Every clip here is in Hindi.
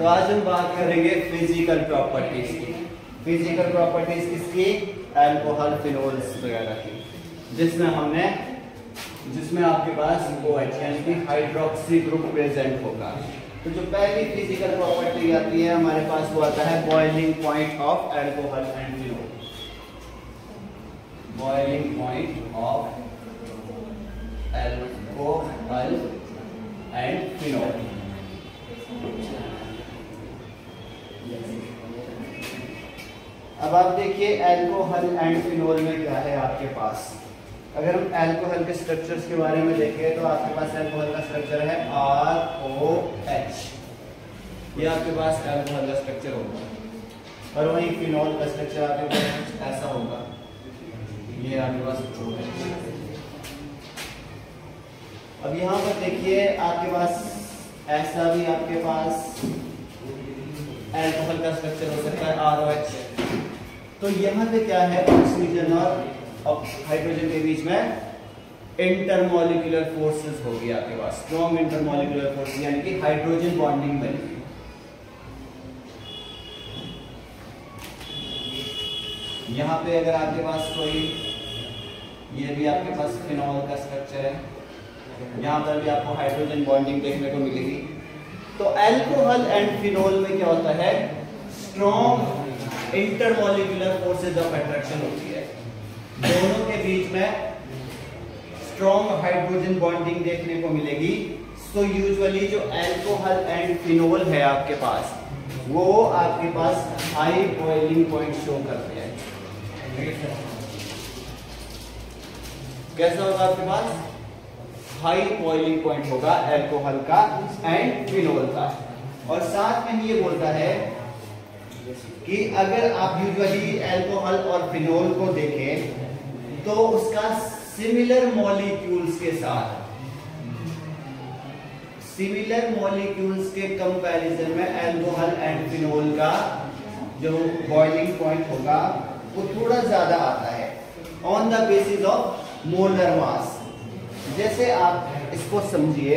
तो आज हम बात करेंगे फिजिकल प्रॉपर्टीज की। फिजिकल प्रॉपर्टीज किसकी? अल्कोहल फिनोल्स वगैरह की, जिसमें आपके पास OH यानी कि हाइड्रोक्सी ग्रुप प्रेजेंट होगा। तो जो पहली फिजिकल प्रॉपर्टी आती है हमारे पास वो आता है boiling point of alcohol and phenol. Boiling point of alcohol and phenol. अब आप देखिए अल्कोहल एंड फिनोल में क्या है आपके पास। अगर हम अल्कोहल के स्ट्रक्चर्स के बारे में देखें तो आपके पास अल्कोहल का स्ट्रक्चर है ROH, ये आपके पास अल्कोहल का स्ट्रक्चर होगा। और वहीं फिनोल का स्ट्रक्चर आपके पास ऐसा होगा, ये आपके पास OH। अब यहाँ पर देखिए आपके पास ऐसा भी आपके पास अल्कोहल का स्ट्रक्चर हो सकता है ROH। तो यहाँ पे क्या है, ऑक्सीजन और हाइड्रोजन के बीच में इंटरमॉलिक्यूलर फोर्सेस होगी आपके पास, स्ट्रॉन्ग इंटरमॉलिक्यूलर फोर्स यानी कि हाइड्रोजन बॉन्डिंग बनेगी। यहाँ पे अगर आपके पास कोई, ये भी आपके पास फिनोल का स्ट्रक्चर है, यहाँ पर भी आपको हाइड्रोजन बॉन्डिंग देखने को मिलेगी। तो अल्कोहल एंड फिनोल में क्या होता है, strong intermolecular forces of attraction होती है, दोनों के बीच में स्ट्रॉन्ग हाइड्रोजन बॉन्डिंग देखने को मिलेगी। सो यूजुअली जो अल्कोहल एंड फिनोल है आपके पास, वो आपके पास हाई बॉइलिंग पॉइंट शो करते हैं। कैसा होगा आपके पास, हाई बॉइलिंग पॉइंट होगा अल्कोहल का एंड फिनोल का। और साथ में ये बोलता है कि अगर आप यूजुअली अल्कोहल और फिनोल को देखें तो उसका सिमिलर मॉलिक्यूल्स के कंपैरिजन में अल्कोहल एंड फिनोल का जो बॉइलिंग पॉइंट होगा वो थोड़ा ज्यादा आता है on the basis of molar mass. जैसे आप इसको समझिए,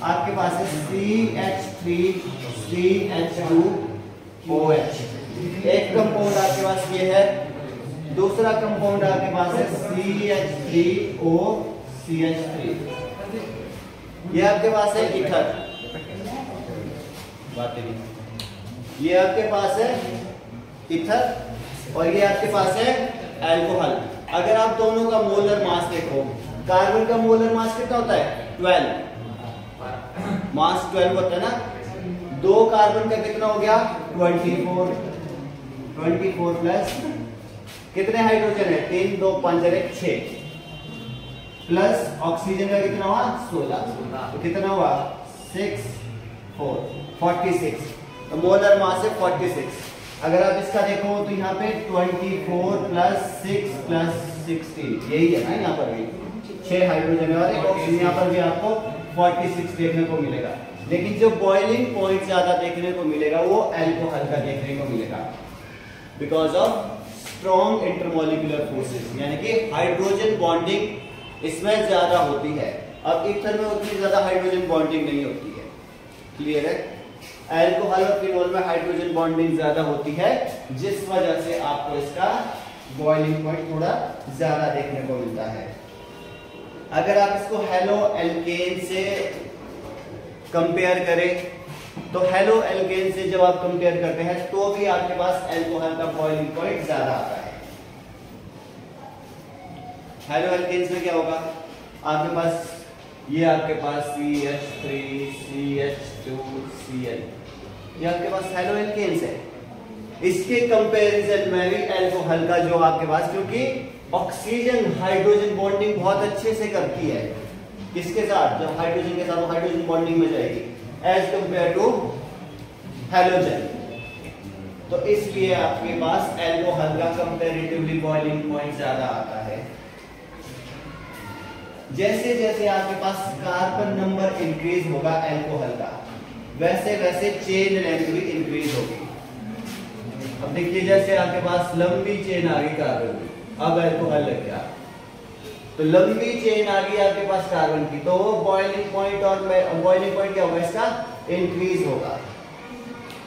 आपके पास है CH3 CH2OH, एक कंपाउंड आपके पास ये है, दूसरा कंपाउंड आपके पास है CH3O CH3, ये आपके पास है ईथर, ये आपके पास है ईथर और ये आपके पास है अल्कोहल। अगर आप दोनों का मोलर मास देखो, कार्बन का मोलर मास कितना होता है 12, मास 12 होता है ना। दो कार्बन का कितना हो गया 24 प्लस कितने हाइड्रोजन है 3 2 5 6 प्लस ऑक्सीजन का कितना हुआ 16, तो कितना हुआ 6 4 46, तो मोलर मास है 46। अगर आप इसका देखो तो यहाँ पे 24 प्लस 6 प्लस 16, यही है ना, यहाँ पर भी 6 हाइड्रोजन और एक ऑक्सीजन, यहाँ पर भी आपको 46 देखने को मिलेगा। लेकिन जो बॉइलिंग पॉइंट ज्यादा देखने को मिलेगा वो अल्कोहल का देखने को मिलेगा, because of strong intermolecular forces, यानी कि हाइड्रोजन बॉन्डिंग इसमें ज्यादा होती है। अब ईथर में उतनी ज्यादा हाइड्रोजन बॉन्डिंग नहीं होती है, क्लियर है। अल्कोहल और फिनोल में हाइड्रोजन बॉन्डिंग ज्यादा होती है, जिस वजह से आपको इसका बॉइलिंग पॉइंट थोड़ा ज्यादा देखने को मिलता है। अगर आप इसको हेलो एल्केन से कंपेयर करें तो हेलो एल्केन से जब आप कंपेयर करते हैं तो भी आपके पास अल्कोहल का बॉइलिंग पॉइंट ज्यादा आता है। हेलो एल्केन्स में क्या होगा, आपके पास ये आपके पास CH3 CH2 Cl, ये आपके पास हेलो एल्केन्स है। इसके कंपैरिजन में भी अल्कोहल का जो आपके पास, क्योंकि ऑक्सीजन हाइड्रोजन बॉन्डिंग बहुत अच्छे से करती है, किसके साथ, जब हाइड्रोजन के साथ हाइड्रोजन बॉन्डिंग में जाएगी एज कंपेयर टू हैलोजन। तो इसलिए आपके पास अल्कोहल का कंपैरेटिवली बॉइलिंग पॉइंट ज्यादा आता है। जैसे जैसे आपके पास कार्बन नंबर इंक्रीज होगा अल्कोहल का, वैसे वैसे चेन लेंथ भी इंक्रीज होगी। अब देखिए जैसे आपके पास लंबी चेन आ गई कार्बन की, अब अल्कोहल लग गया, तो लंबी चेन आ गई आपके पास कार्बन की, तो वो बॉइलिंग पॉइंट, और बॉइलिंग पॉइंट क्या होगा इसका, इंक्रीज होगा।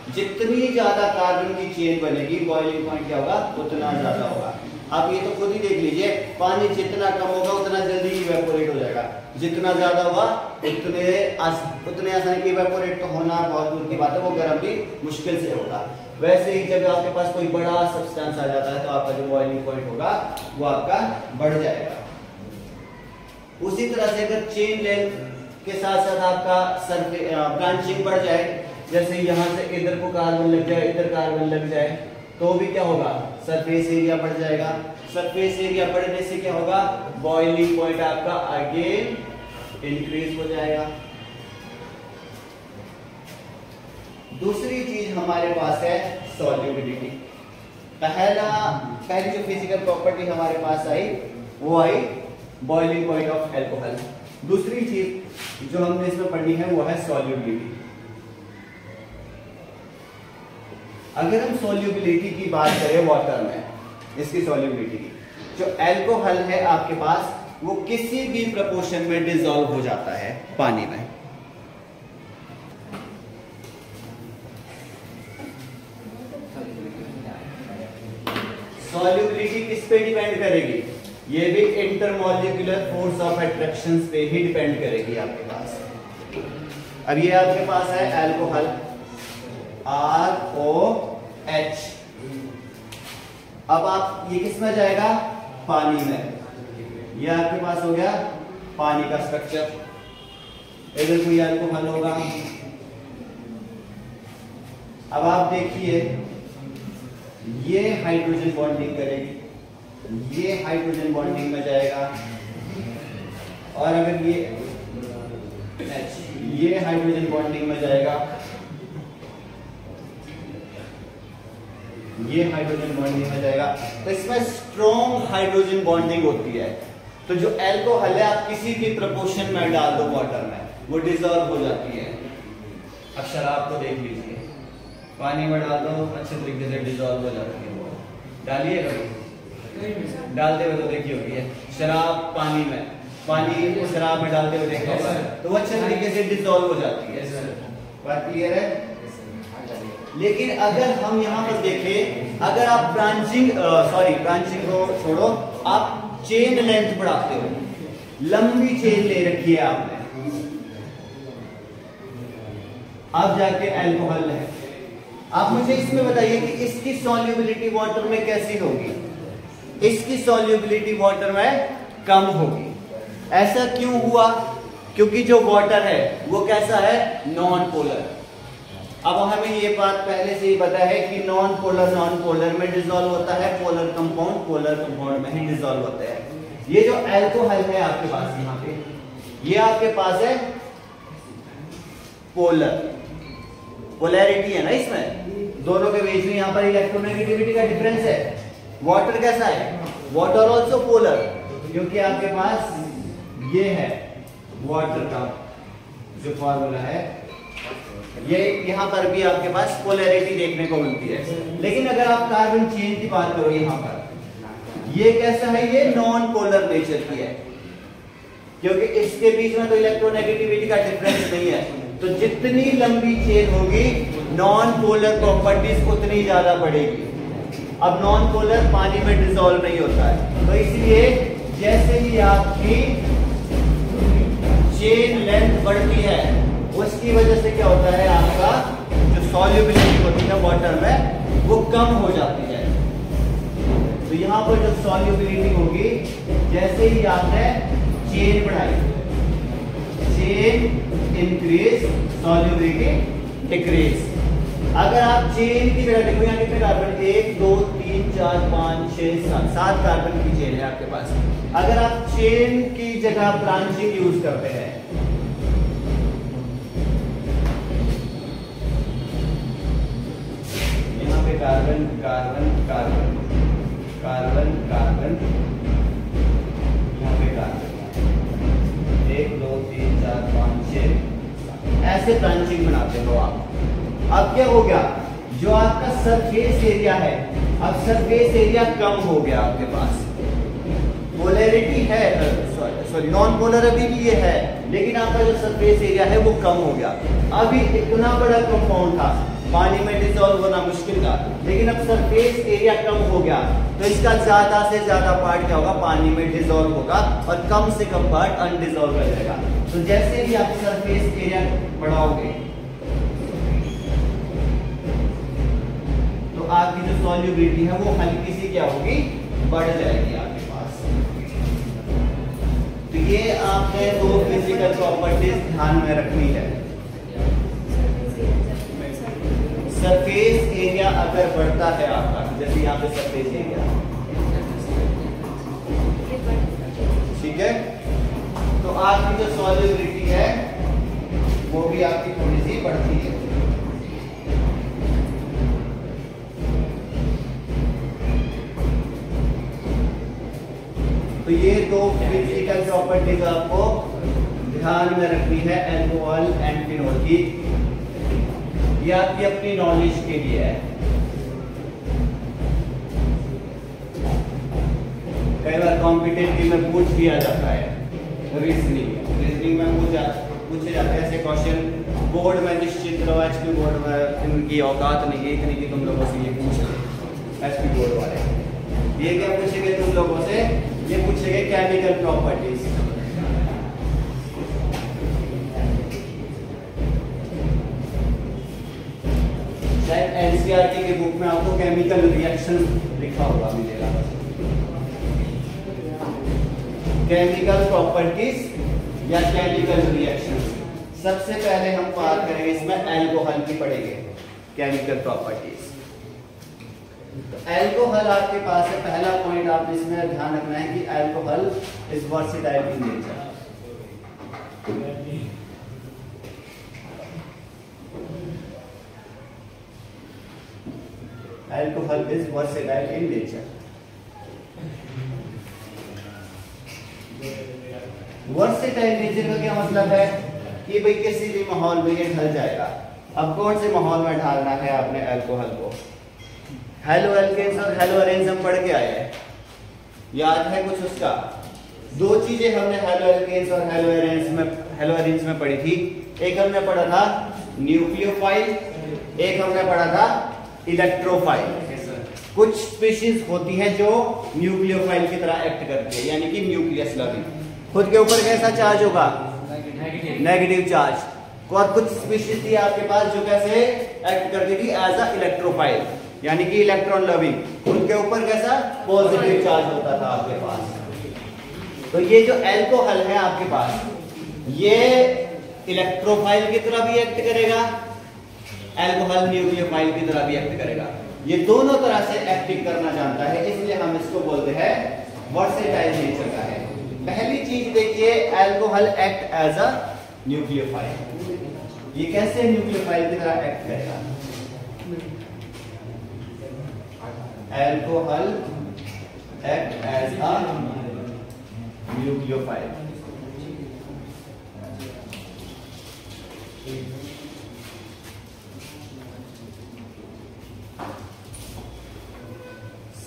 जितनी ज्यादा कार्बन की चेन बनेगी बॉइलिंग पॉइंट क्या होगा, उतना ज्यादा होगा। आप ये तो खुद ही देख लीजिए, पानी जितना कम होगा उतना जल्दी इवेपोरेट हो जाएगा, जितना ज्यादा होगा उतने आसानी इवेपोरेट तो होना बहुत दूर की बात है, वो गर्म भी मुश्किल से होगा। वैसे ही जब आपके पास कोई बड़ा सब्सटेंस आ जाता है तो आपका जो बॉइलिंग पॉइंट होगा वो आपका बढ़ जाएगा। उसी तरह से अगर चेन लेंथ के साथ साथ आपका ब्रांचिंग बढ़ जाए, जैसे यहाँ से इधर को कार्बन लग जाए, इधर कार्बन लग जाए, तो भी क्या होगा, सरफेस एरिया बढ़ जाएगा। सरफेस एरिया बढ़ने से क्या होगा, बॉइलिंग पॉइंट आपका अगेन इंक्रीज हो जाएगा। दूसरी चीज हमारे पास है सॉल्युबिलिटी। पहली जो फिजिकल प्रॉपर्टी हमारे पास आई वो आई बॉइलिंग पॉइंट ऑफ एल्कोहल। दूसरी चीज जो हमने इसमें पढ़ी है वो है सॉल्युबिलिटी। अगर हम सॉल्युबिलिटी की बात करें वाटर में, इसकी सॉल्युबिलिटी की, जो एल्कोहल है आपके पास वो किसी भी प्रपोर्शन में डिसॉल्व हो जाता है पानी में। सॉल्युबिलिटी किस पे डिपेंड करेगी, ये भी इंटरमॉलिक्यूलर फोर्स ऑफ अट्रैक्शन पे ही डिपेंड करेगी आपके पास। अब ये आपके पास है एल्कोहल ROH। अब आप ये किस में जाएगा, पानी में। ये आपके पास हो गया पानी का स्ट्रक्चर। इधर कोई एल्कोहल होगा। अब आप देखिए ये हाइड्रोजन बॉन्डिंग करेगी, ये हाइड्रोजन बॉन्डिंग में जाएगा, और अगर ये हाइड्रोजन बॉन्डिंग में जाएगा, ये हाइड्रोजन बॉन्डिंग में जाएगा, तो इसमें स्ट्रॉन्ग हाइड्रोजन बॉन्डिंग होती है। तो जो एल्कोहल है आप किसी भी प्रपोर्शन में डाल दो वाटर में, वो डिसॉल्व हो जाती है। अब शराब को देख लीजिए, पानी में डाल दो अच्छे तरीके से डिसॉल्व हो जाती है। वो डालिए कभी, डालते हुए तो देखी होगी है शराब पानी में, पानी को शराब में डालते हुए देखा होगा, तो वो अच्छे तरीके से डिसॉल्व हो जाती है। बात क्लियर है। लेकिन अगर हम यहाँ पर देखें, अगर आप ब्रांचिंग को छोड़ो, आप चेन लेंथ बढ़ाते हो, लंबी चेन ले रखी है आपने, अब जाके अल्कोहल है। आप मुझे इसमें बताइए कि इसकी सॉल्युबिलिटी वाटर में कैसी होगी, इसकी सॉल्युबिलिटी वाटर में कम होगी। ऐसा क्यों हुआ, क्योंकि जो वाटर है वो कैसा है, नॉन पोलर। अब हमें ये बात पहले से ही पता है कि नॉन पोलर में डिसॉल्व होता है, पोलर कंपाउंड में ही डिसॉल्व होता है। ये जो अल्कोहल है आपके पास यहाँ पे, ये आपके पास है पोलैरिटी है ना, इसमें दोनों के बीच में यहाँ पर इलेक्ट्रोनेगेटिविटी का डिफरेंस है। वाटर कैसा है, वाटर ऑल्सो पोलर, क्योंकि आपके पास ये है वाटर का जो फॉर्मूला है, ये यहाँ पर भी आपके पास पोलैरिटी देखने को मिलती है। लेकिन अगर आप कार्बन चेन की बात करो, यहाँ पर ये कैसा है, ये नॉन पोलर नेचर की है, क्योंकि इसके बीच में तो इलेक्ट्रोनेगेटिविटी का डिफरेंस नहीं है। तो जितनी लंबी चेन होगी नॉन पोलर प्रॉपर्टीज उतनी ज्यादा बढ़ेगी। अब नॉन पोलर पानी में डिसॉल्व नहीं होता है, तो इसलिए जैसे ही आपकी चेन लेंथ बढ़ती है उसकी वजह से क्या होता है, आपका जो सॉल्युबिलिटी होती है वाटर में वो कम हो जाती है। तो यहाँ पर जो सॉल्युबिलिटी होगी, जैसे ही आपने चेन बढ़ाई, चेन इंक्रीज, सॉल्युबिलिटी डिक्रीज। अगर आप चेन की जगह देखो, यहाँ कितने कार्बन, 1 2 3 4 5 6 7 कार्बन की चेन है आपके पास। अगर आप चेन की जगह ब्रांचिंग यूज करते हैं, यहाँ पे carbon carbon carbon carbon carbon, यहाँ पे कार्बन 1 2 3 4 5 6, ऐसे ब्रांचिंग बनाते हो आप। अब क्या हो गया, जो आपका सरफेस एरिया है, अब सरफेस एरिया कम हो गया आपके पास। पोलैरिटी है, सॉरी नॉन पोलर अभी भी ये है, लेकिन आपका जो सरफेस एरिया है वो कम हो गया। अभी इतना बड़ा कंपाउंड था, पानी में डिसॉल्व होना मुश्किल था, लेकिन अब सरफेस एरिया कम हो गया तो इसका ज्यादा से ज्यादा पार्ट क्या होगा, पानी में डिसॉल्व होगा और कम से कम पार्ट अनडिसॉल्व रह जाएगा। तो जैसे भी आप सरफेस एरिया बढ़ाओगे तो आपकी जो सॉल्युबिलिटी है वो हल्की सी क्या होगी, बढ़ जाएगी आपके पास। तो ये आपने दो फिजिकल प्रॉपर्टीज ध्यान में रखनी है। सरफेस एरिया अगर बढ़ता है आपका, जैसे यहाँ पे सरफेस एरिया, ठीक है, तो आपकी जो सॉल्युबिलिटी है वो भी आपकी थोड़ी सी बढ़ती है। तो ये दो फिजिकल प्रॉपर्टीज आपको ध्यान में रखनी है अल्कोहल एंड फिनोल की। ये आपकी अपनी नॉलेज के लिए है। कई बार कॉम्पिटेटिव में पूछ दिया जाता है, रीजनिंग में पूछे जाते हैं ऐसे क्वेश्चन। बोर्ड में निश्चित रहो, एचपी बोर्ड में इनकी औकात नहीं है इतनी कि तुम लोगों से ये पूछ ले। एचपी बोर्ड वाले ये क्या पूछेंगे तुम लोगों से, ये पूछेंगे केमिकल प्रॉपर्टीज। शायद एनसीईआरटी की बुक में आपको केमिकल रिएक्शन लिखा होगा, मिलेगा। केमिकल प्रॉपर्टीज या केमिकल रिएक्शन। सबसे पहले हम बात करेंगे इसमें अल्कोहल की पढ़ेंगे, केमिकल प्रॉपर्टीज। अल्कोहल आपके पास है, पहला पॉइंट आप इसमें ध्यान रखना है कि alcohol is versatile in nature. Alcohol is versatile in nature. Versatile nature का क्या मतलब है कि भाई किसी भी माहौल में ये ढल जाएगा। अब कौन से माहौल में ढालना है आपने अल्कोहल को? हेलो एल्केन्स और हेलो अरेन्स हम पढ़ के आए हैं, याद है कुछ उसका? दो चीजें हमने हेलो एल्केन्स और हेलो अरेन्स में पढ़ी थी। एक हमने पढ़ा था न्यूक्लियोफाइल, एक हमने पढ़ा था इलेक्ट्रोफाइल। कुछ स्पीशीज होती हैं जो न्यूक्लियोफाइल की तरह एक्ट करती है, यानी कि न्यूक्लियस लविंग। खुद के ऊपर कैसा चार्ज होगा? Negative charge. और कुछ स्पीशीज थी आपके पास जो कैसे एक्ट करती थी? एज अ इलेक्ट्रोफाइल, यानी कि इलेक्ट्रॉन लविंग। उनके ऊपर कैसा पॉजिटिव चार्ज होता था आपके पास। तो ये जो अल्कोहल है आपके पास, ये इलेक्ट्रोफाइल की तरह भी एक्ट करेगा, अल्कोहल न्यूक्लियोफाइल की तरह भी एक्ट करेगा। ये दोनों तरह से एक्टिंग करना जानता है, इसलिए हम इसको बोलते हैं वर्सेटाइल नेचर का है। पहली चीज देखिए, alcohol act as a nucleophile. ये कैसे न्यूक्लियोफाइल की तरह एक्ट करेगा? Alcohol act as a nucleophile.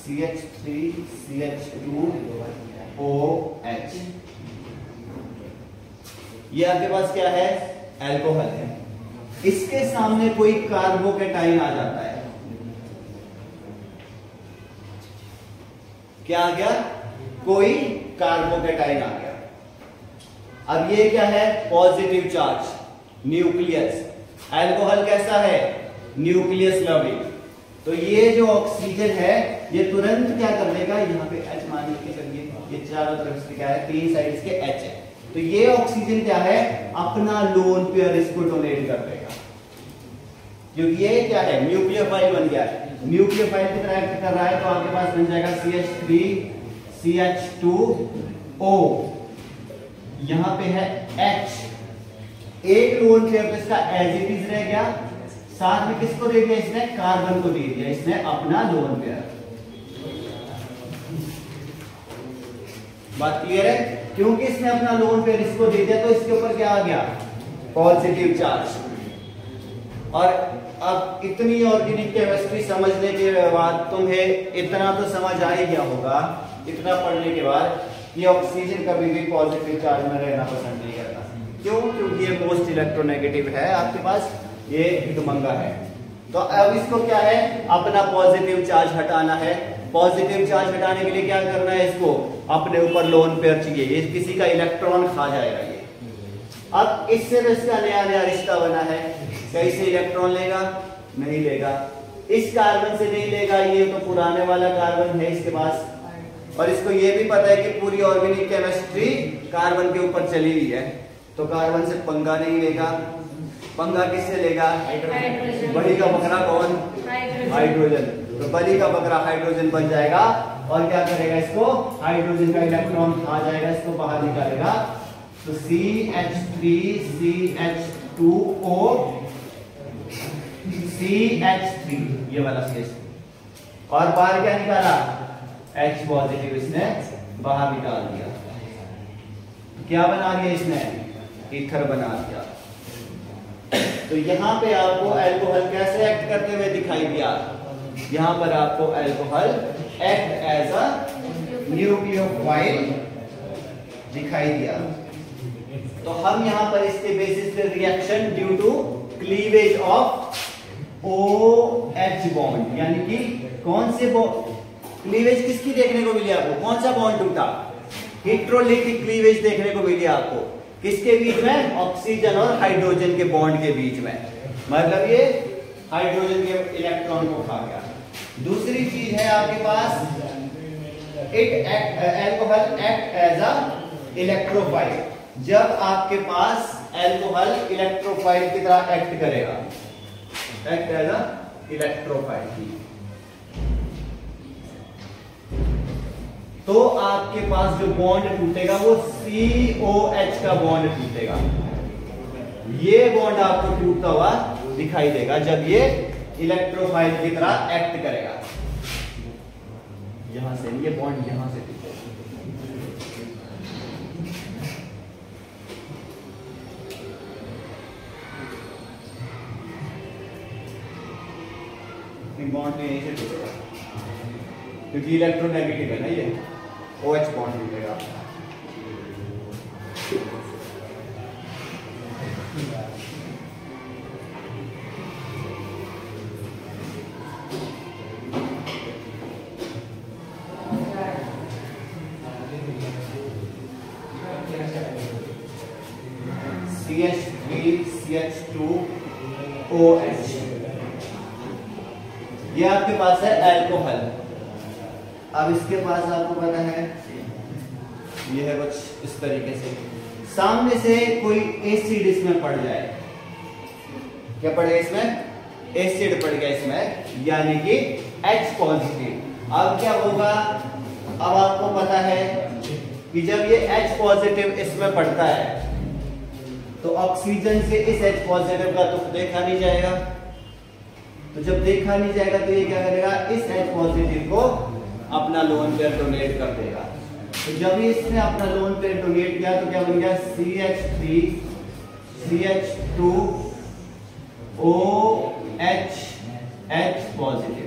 CH3 CH2OH, ये आपके पास क्या है? अल्कोहल है। इसके सामने कोई कार्बोकेटाइन आ जाता है, क्या आ गया? कोई कार्बोकेटाइन आ गया। अब ये क्या है? Positive charge, nucleus. अल्कोहल कैसा है? Nucleus loving. तो ये जो ऑक्सीजन है ये तुरंत क्या कर देगा? यहाँ पे H मान के चलिए, ये चारों तरफ से क्या है? तीन साइड्स के H है। तो ये ऑक्सीजन क्या है? अपना लोन पेयर इसको डोनेट कर देगा, क्योंकि ये क्या है? न्यूक्लियोफाइल बन गया है। न्यूक्लियोफाइल की तरह एक्ट कर रहा है, तो आपके पास बन जाएगा CH3 CH2O। यहां पे है H, एक लोन पेयर तो इसका एज इट इज रह गया, साथ में किसको दे दिया इसने? कार्बन को दे दिया इसने अपना लोन पेयर। बात क्लियर है? क्योंकि इसने अपना लोन पेयर इसको दे दिया तो इसके ऊपर क्या आ गया? Positive charge. और अब इतनी ऑर्गेनिक केमिस्ट्री समझने के बाद तुम्हें इतना तो समझ आ ही गया होगा, इतना पढ़ने के बाद, कि ऑक्सीजन कभी भी पॉजिटिव चार्ज में रहना पसंद नहीं करता। क्यों? क्योंकि ये मोस्ट इलेक्ट्रोनेगेटिव है आपके पास, ये भिखमंगा है। तो अब इसको क्या है, अपना पॉजिटिव चार्ज हटाना है। पॉजिटिव चार्ज हटाने के लिए क्या करना है, इसको अपने ऊपर लोन पेयर चाहिए, ये किसी का इलेक्ट्रॉन खा जाएगा ये। अब इससे तो इसका नया नया रिश्ता बना है, कैसे इलेक्ट्रॉन लेगा, नहीं लेगा, इस कार्बन से नहीं लेगा, ये तो पुराने वाला कार्बन है इसके पास, और इसको ये भी पता है कि पूरी ऑर्गेनिक केमिस्ट्री कार्बन के ऊपर चली हुई है, तो कार्बन से पंगा नहीं लेगा। पंगा किससे लेगा, बड़ी का बकरा कौन, हाइड्रोजन। तो बड़ी का बकरा हाइड्रोजन बन जाएगा और क्या करेगा, इसको हाइड्रोजन का इलेक्ट्रॉन खा जाएगा, इसको बाहर निकालेगा। तो CH3CH2O CH3 ये वाला केस, और बाहर क्या निकाला, H पॉजिटिव इसने बाहर निकाल दिया। क्या बना दिया इसने, ईथर बना दिया। तो यहां पे आपको अल्कोहल कैसे एक्ट करते हुए दिखाई दिया, यहां पर आपको alcohol act as a nucleophile दिखाई दिया। तो हम यहां पर इसके बेसिस पे reaction due to cleavage of OH bond, यानी कि कौन से क्लीवेज किसकी देखने को मिली आपको, कौन सा बॉन्ड टूटा, हेटेरोलिटिक क्लीवेज देखने को मिली आपको, किसके बीच में, ऑक्सीजन और हाइड्रोजन के बॉन्ड के बीच में, मतलब ये हाइड्रोजन के इलेक्ट्रॉन को खा गया। दूसरी चीज है आपके पास, alcohol act as a electrophile. जब आपके पास अल्कोहल इलेक्ट्रोफाइल की तरह एक्ट करेगा, एक्ट एज अ इलेक्ट्रोफाइल, तो आपके पास जो बॉन्ड टूटेगा वो COH का बॉन्ड टूटेगा। ये बॉन्ड आपको टूटता हुआ दिखाई देगा जब ये इलेक्ट्रोफाइल की तरह एक्ट करेगा। यहां से ये बॉन्ड यहां से टूटेगा, बॉन्ड यहीं से टूटेगा क्योंकि इलेक्ट्रोनेगेटिव है ना, ये OH बॉन्ड टूटेगा। CH3CH2OH, ये आपके पास है अल्कोहल। अब इसके पास आपको पता है ये है कुछ इस तरीके से, सामने से कोई एसिड इसमें पड़ जाए, क्या पड़ेगा इसमें, एसिड पड़ गया इसमें, यानी कि H पॉजिटिव। अब क्या होगा, अब आपको पता है कि जब ये H पॉजिटिव इसमें पड़ता है तो ऑक्सीजन से इस H पॉजिटिव का दुख देखा नहीं जाएगा, तो जब देखा नहीं जाएगा तो ये क्या करेगा, इस H पॉजिटिव को अपना लोन पेयर डोनेट कर देगा। तो जब इसने अपना लोन पेयर डोनेट किया तो क्या बन गया, CH3CH2OH H पॉजिटिव,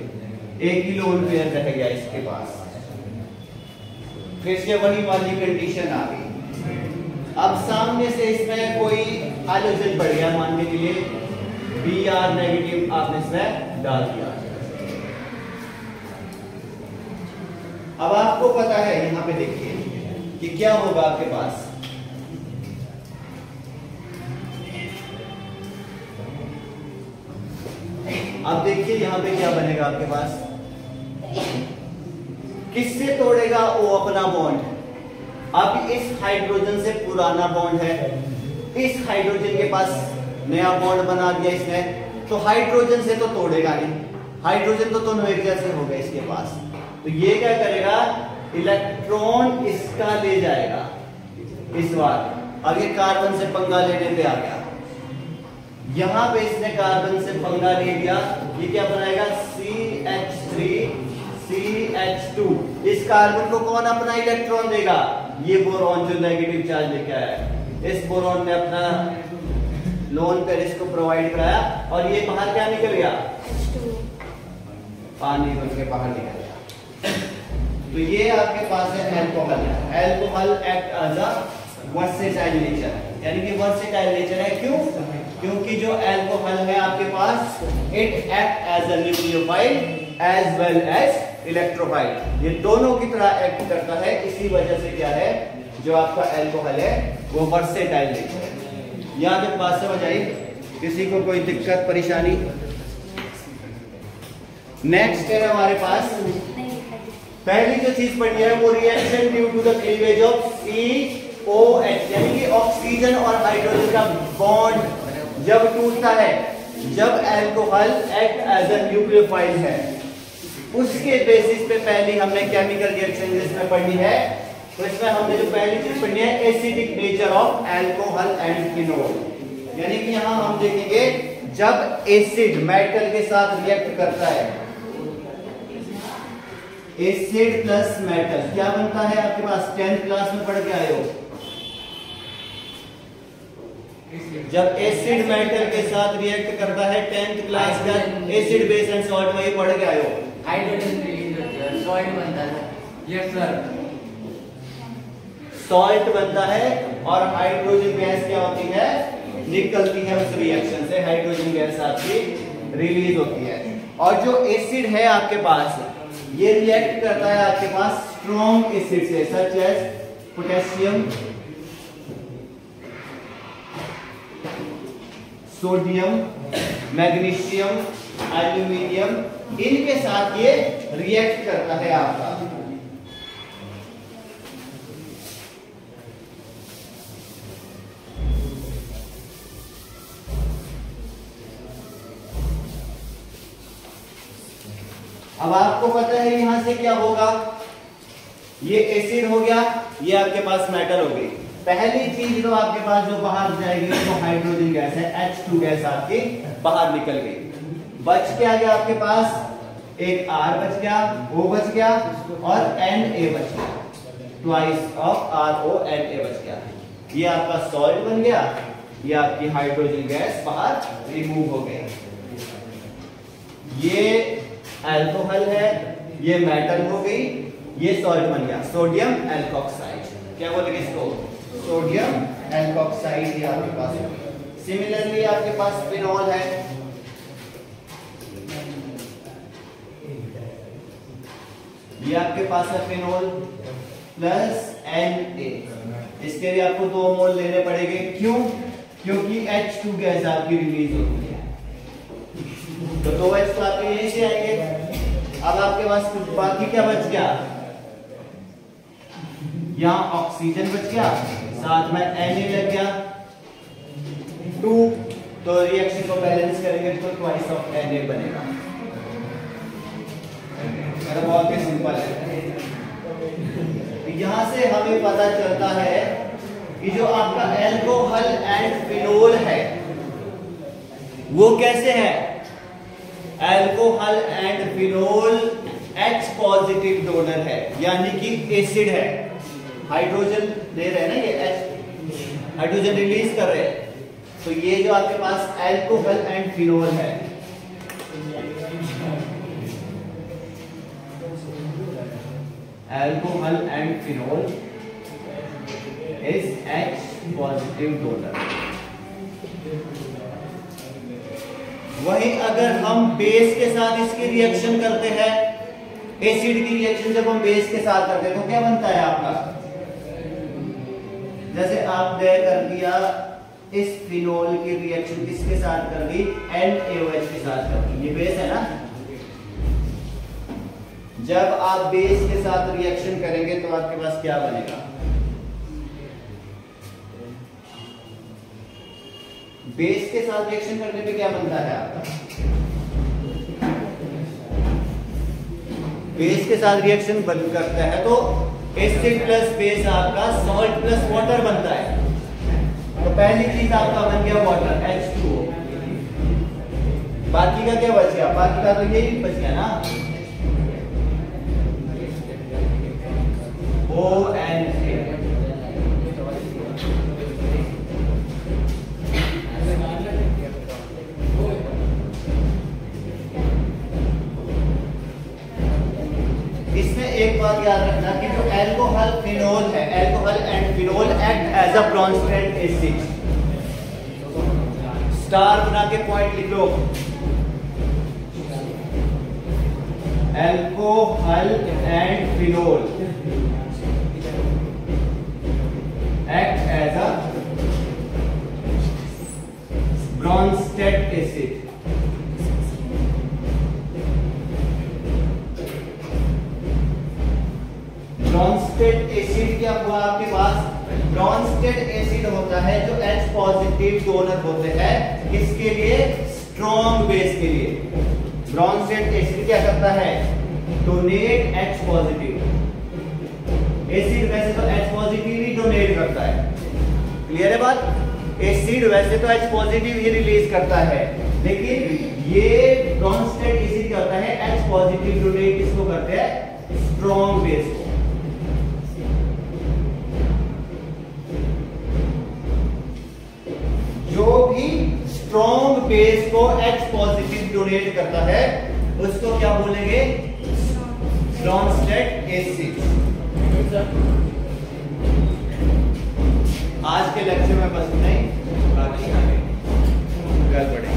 एक ही लोन पेयर रह गया इसके पास। फिर से वही वाली कंडीशन आ गई। अब सामने से इसमें कोई हाइड्रोजन बढ़ गया, मानने के लिए Br नेगेटिव आपने इसमें डाल दिया। अब आपको पता है, यहां पे देखिए कि क्या होगा आपके पास, अब देखिए यहां पे क्या बनेगा आपके पास, किससे तोड़ेगा वो अपना बॉन्ड। अब इस हाइड्रोजन से पुराना बॉन्ड है, इस हाइड्रोजन के पास नया बॉन्ड बना दिया इसने, तो हाइड्रोजन से तो तोड़ेगा नहीं, हाइड्रोजन तो दोनों एक जैसे हो गए इसके पास। तो ये क्या करेगा, इलेक्ट्रॉन इसका ले जाएगा इस बार। अब ये कार्बन से पंगा लेने पे आ गया, यहां पे इसने कार्बन से पंगा ले लिया, ये क्या बनाएगा, CH3CH2। इस कार्बन को कौन अपना इलेक्ट्रॉन देगा, ये बोरॉन जो नेगेटिव चार्ज लेके आया है, इस बोरॉन ने अपना लोन पेयर इसको प्रोवाइड कराया, और ये बाहर क्या निकल गया, पानी बन के बाहर निकल गया। तो ये आपके पास है alcohol. Alcohol act as a versatile nature, यानी कि वर्सेटाइल नेचर है, क्यों, क्योंकि जो एल्कोहल है आपके पास it act as a nucleophile as well as electrophile, ये दोनों की तरह एक्ट करता है। इसी वजह से क्या है, जो आपका एल्कोहल है वो वर्सेटाइल नेचर है। यहां तक बात समझ आई? किसी को कोई दिक्कत परेशानी? नेक्स्ट है हमारे पास पहली जो चीज पढ़ी है वो reaction due to the cleavage of COH, यानी कि ऑक्सीजन और हाइड्रोजन का बॉन्ड जब टूटता है, जब alcohol act as a nucleophile है, उसके बेसिस पे पहली हमने केमिकल रिएक्शन जिसमें पढ़नी है, तो इसमें हमने जो पहली चीज पढ़नी है acidic nature of alcohol and phenol. यानी कि यहां हम देखेंगे जब एसिड मेटल के साथ रिएक्ट करता है, एसिड प्लस मेटल क्या बनता है आपके पास 10th क्लास में पढ़ के आए हो। जब एसिड मेटल के साथ रिएक्ट करता है 10th क्लास का एसिड बेस एंड सॉल्ट वही पढ़ के आए हो। हाइड्रोजन रिलीज होता है, सॉल्ट बनता है। यस सर, सॉल्ट बनता है और हाइड्रोजन गैस क्या होती है, निकलती है उस रिएक्शन से, हाइड्रोजन गैस आपकी रिलीज होती है। और जो एसिड है आपके पास ये रिएक्ट करता है आपके पास स्ट्रॉन्ग एसिड से, such as potassium, sodium, magnesium, aluminium, इनके साथ ये रिएक्ट करता है आपका। अब आपको पता है यहां से क्या होगा, ये एसिड हो गया, ये आपके पास मेटल हो गई। पहली चीज तो आपके पास जो बाहर जाएगी वो हाइड्रोजन गैस है, H2 गैस आपकी बाहर निकल गई। बच क्या गया आपके पास, एक R बच गया, O बच गया और Na बच गया, ट्वाइस ऑफ RO Na बच गया। ये आपका सॉल्ट बन गया, ये आपकी हाइड्रोजन गैस बाहर रिमूव हो गई। ये एल्कोहल है, ये मेटल हो गई, ये सॉल्ट बन गया सोडियम एल्कोक्साइड। क्या बोलेंगे इसको, सोडियम एल्कोक्साइड। ये आपके पास सिमिलरली आपके पास फिनॉल है, ये आपके पास है फिनॉल प्लस Na। इसके लिए आपको 2 मोल लेने पड़ेंगे, क्यों, क्योंकि H2 गैस आपकी रिलीज होती है, तो 2H तो आपके यहीं से आएंगे। अब आपके पास बाकी क्या बच गया, यहां ऑक्सीजन बच गया, साथ में Na लग गया 2, तो रिएक्शन को बैलेंस करेंगे तो ट्वाइस ऑफ Na बनेगा। मेरा बहुत ही सिंपल है। यहां से हमें पता चलता है कि जो आपका एल्कोहल एंड फिनोल है वो कैसे है, alcohol and phenol H positive donor है, यानी कि एसिड है, हाइड्रोजन दे रहे हैं ना, ये H हाइड्रोजन रिलीज कर रहे हैं, तो ये जो आपके पास एल्कोहल एंड फिनोल है, alcohol and phenol is H positive donor. वहीं अगर हम बेस के साथ इसकी रिएक्शन करते हैं, एसिड की रिएक्शन जब हम बेस के साथ करते हैं तो क्या बनता है आपका, जैसे आपने कर दिया इस फिनोल की रिएक्शन किसके साथ कर दी, NaOH के साथ कर दी, ये बेस है ना। जब आप बेस के साथ रिएक्शन करेंगे तो आपके पास क्या बनेगा, बेस के साथ रिएक्शन करने पे क्या बनता है आपका, बेस के साथ रिएक्शन बंद करता है तो एसिड प्लस बेस आपका सॉल्ट प्लस वाटर बनता है। तो पहली चीज आपका बन गया वाटर H2O, बाकी का क्या बच गया, बाकी का तो यही बच गया ना, ONA। इसमें एक बात याद रखना कि जो एल्कोहल फिनोल है, alcohol and phenol act as a constant acid, star बना के पॉइंट लिख लो। Alcohol and phenol act as a Bronsted acid. Bronsted acid क्या हुआ आपके पास? ब्रॉन्स्टेड एसिड होता है जो H पॉजिटिव डोनर होते हैं, किसके लिए? स्ट्रॉन्ग बेस के लिए। ब्रॉन्स्टेड एसिड क्या करता है? Donate H positive. एसिड वैसे तो H पॉजिटिव ही डोनेट करता है, क्लियर है बात? एसिड वैसे तो H पॉजिटिव ही रिलीज करता है, लेकिन ये ब्रॉन्स्टेड एसिड क्या होता है? H पॉजिटिव डोनेट किसको करते हैं? स्ट्रॉन्ग बेस को। जो भी स्ट्रॉन्ग बेस को H पॉजिटिव डोनेट करता है उसको क्या बोलेंगे? Brønsted acid. आज के लेक्चर में बस नहीं, बाकी आगे कल पढ़ेंगे।